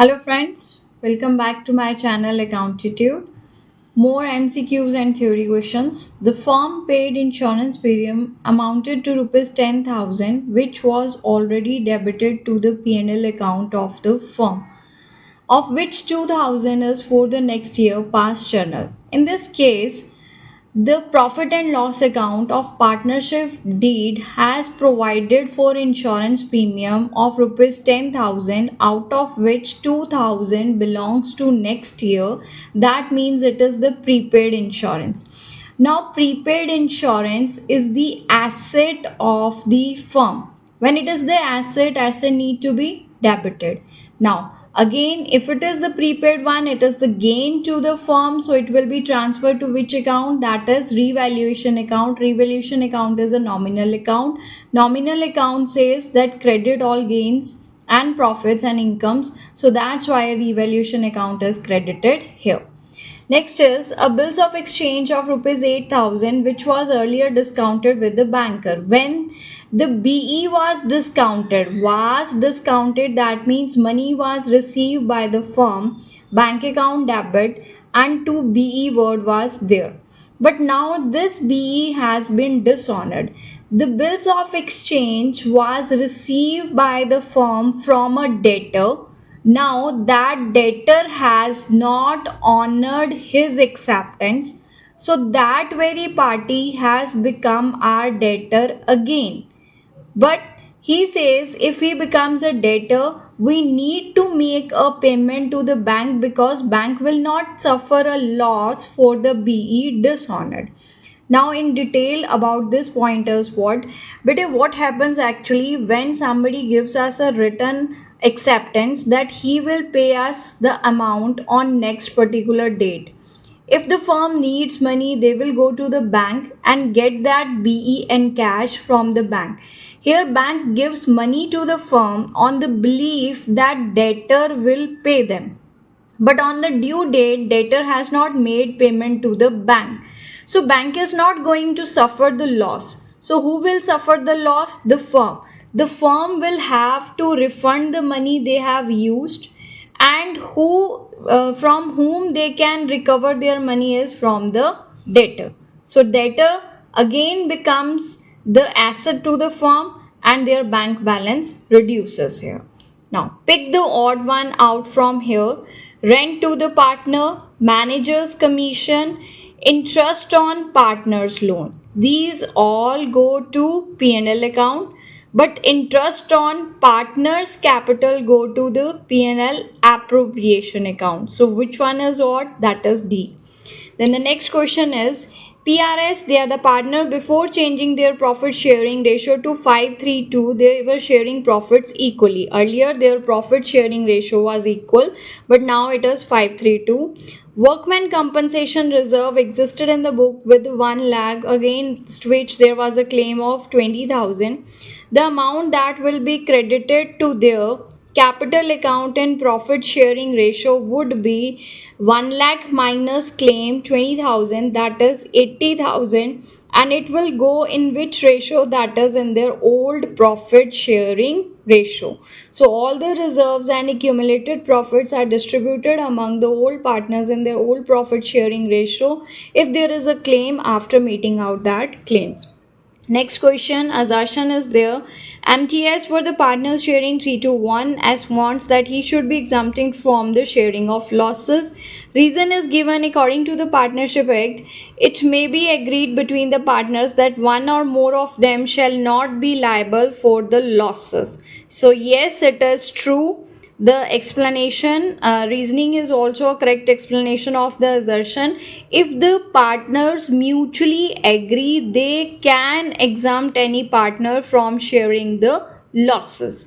Hello friends, welcome back to my channel Accountitude. More MCQs and theory questions. The firm paid insurance premium amounted to rupees 10,000 which was already debited to the P&L account of the firm, of which 2,000 is for the next year past journal. In this case, the profit and loss account of partnership deed has provided for insurance premium of rupees 10,000, out of which 2,000 belongs to next year. That means it is the prepaid insurance. Now prepaid insurance is the asset of the firm. When it is the asset need to be debited. Now again, if it is the prepaid one, it is the gain to the firm, so it will be transferred to which account? That is revaluation account. Revaluation account is a nominal account. Nominal account says that credit all gains and profits and incomes, so that's why a revaluation account is credited here. Next is a bills of exchange of rupees 8,000 which was earlier discounted with the banker. When the BE was discounted, that means money was received by the firm, bank account debit, and to BE word was there. But now this BE has been dishonored. The bills of exchange was received by the firm from a debtor. Now that debtor has not honored his acceptance, so that very party has become our debtor again. But he says if he becomes a debtor, we need to make a payment to the bank because bank will not suffer a loss for the BE dishonored. Now in detail about this pointers, what happens actually when somebody gives us a written acceptance that he will pay us the amount on next particular date. If the firm needs money, they will go to the bank and get that BE in cash from the bank. Here bank gives money to the firm on the belief that debtor will pay them. But on the due date, debtor has not made payment to the bank. So bank is not going to suffer the loss. So who will suffer the loss? The firm. The firm will have to refund the money they have used, and from whom they can recover their money is from the debtor. So debtor again becomes the asset to the firm and their bank balance reduces here. Now pick the odd one out from here. Rent to the partner, manager's commission, interest on partner's loan. These all go to P&L account, but interest on partner's capital go to the P&L appropriation account. So which one is odd? That is D. Then the next question is PRS, they are the partner before changing their profit sharing ratio to 5:3:2. They were sharing profits equally. Earlier their profit sharing ratio was equal, but now it is 5:3:2. Workman compensation reserve existed in the book with 1 lakh, against which there was a claim of 20,000. The amount that will be credited to their capital account and profit sharing ratio would be 1 lakh minus claim 20,000, that is 80,000, and it will go in which ratio? That is in their old profit sharing ratio. So all the reserves and accumulated profits are distributed among the old partners in their old profit sharing ratio if there is a claim after meeting out that claim. Next question, assertion is there. MTS were the partners sharing 3:1 as wants that he should be exempted from the sharing of losses. Reason is given according to the Partnership Act. It may be agreed between the partners that one or more of them shall not be liable for the losses. So yes, it is true. The explanation, reasoning is also a correct explanation of the assertion. If the partners mutually agree, they can exempt any partner from sharing the losses.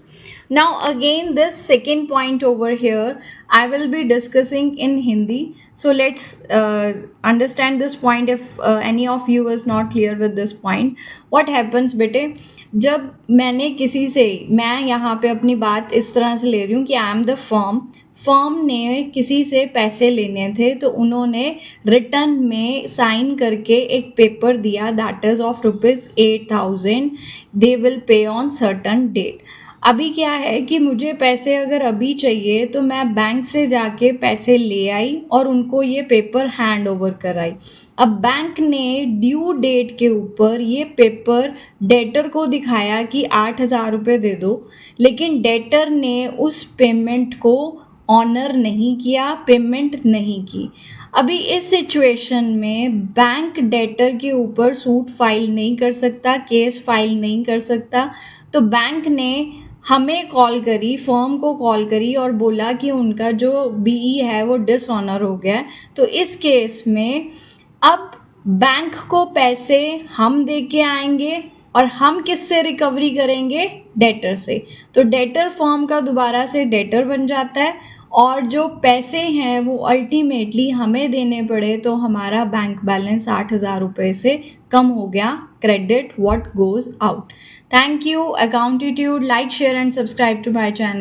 Now again, this second point over here I will be discussing in Hindi. So let's understand this point if any of you is not clear with this point. What happens बेटे, जब मैंने किसी से, मैं यहाँ पे अपनी बात इस तरह से ले रही हूँ कि आई एम द फर्म ने किसी से पैसे लेने थे, तो उन्होंने रिटर्न में साइन करके एक पेपर दिया that is of rupees 8,000 they will pay on certain date. अभी क्या है कि मुझे पैसे अगर अभी चाहिए तो मैं बैंक से जाके पैसे ले आई और उनको ये पेपर हैंड ओवर कराई। अब बैंक ने ड्यू डेट के ऊपर ये पेपर डेटर को दिखाया कि 8,000 रुपये दे दो, लेकिन डेटर ने उस पेमेंट को ऑनर नहीं किया, पेमेंट नहीं की। अभी इस सिचुएशन में बैंक डेटर के ऊपर सूट फाइल नहीं कर सकता, केस फाइल नहीं कर सकता। तो बैंक ने हमें कॉल करी, फर्म को कॉल करी और बोला कि उनका जो बीई है वो डिसऑनर हो गया है। तो इस केस में अब बैंक को पैसे हम दे के आएंगे और हम किससे रिकवरी करेंगे? डेटर से। तो डेटर फर्म का दोबारा से डेटर बन जाता है और जो पैसे हैं वो अल्टीमेटली हमें देने पड़े, तो हमारा बैंक बैलेंस 8,000 रुपये से कम हो गया। Credit what goes out. Thank you अकाउंटिट्यूड। Like, share and subscribe to my channel.